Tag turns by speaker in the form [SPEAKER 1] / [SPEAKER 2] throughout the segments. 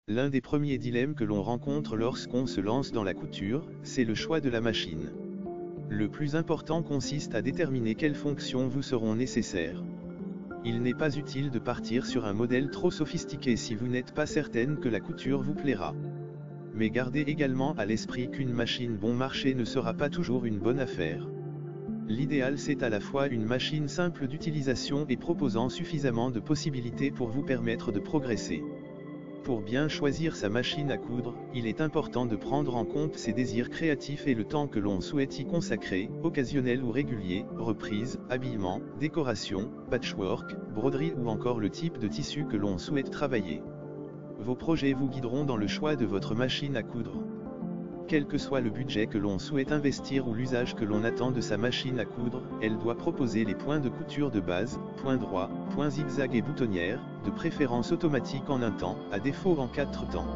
[SPEAKER 1] L'un des premiers dilemmes que l'on rencontre lorsqu'on se lance dans la couture, c'est le choix de la machine. Le plus important consiste à déterminer quelles fonctions vous seront nécessaires. Il n'est pas utile de partir sur un modèle trop sophistiqué si vous n'êtes pas certaine que la couture vous plaira. Mais gardez également à l'esprit qu'une machine bon marché ne sera pas toujours une bonne affaire. L'idéal c'est à la fois une machine simple d'utilisation et proposant suffisamment de possibilités pour vous permettre de progresser. Pour bien choisir sa machine à coudre, il est important de prendre en compte ses désirs créatifs et le temps que l'on souhaite y consacrer, occasionnel ou régulier, reprise, habillement, décoration, patchwork, broderie ou encore le type de tissu que l'on souhaite travailler. Vos projets vous guideront dans le choix de votre machine à coudre. Quel que soit le budget que l'on souhaite investir ou l'usage que l'on attend de sa machine à coudre, elle doit proposer les points de couture de base, points droits, points zigzag et boutonnières, de préférence automatique en un temps, à défaut en 4 temps.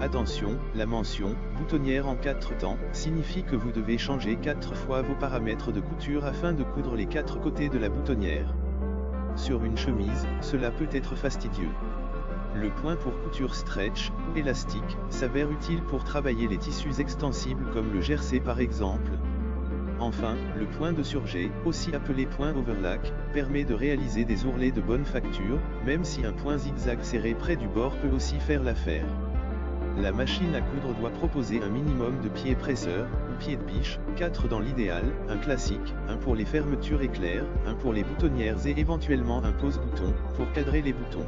[SPEAKER 1] Attention, la mention « boutonnière en 4 temps » signifie que vous devez changer 4 fois vos paramètres de couture afin de coudre les 4 côtés de la boutonnière. Sur une chemise, cela peut être fastidieux. Le point pour couture stretch, ou élastique, s'avère utile pour travailler les tissus extensibles comme le jersey par exemple. Enfin, le point de surjet, aussi appelé point overlock, permet de réaliser des ourlets de bonne facture, même si un point zigzag serré près du bord peut aussi faire l'affaire. La machine à coudre doit proposer un minimum de pieds presseurs, ou pieds de biche, 4 dans l'idéal, un classique, un pour les fermetures éclairs, un pour les boutonnières et éventuellement un pose-bouton, pour cadrer les boutons.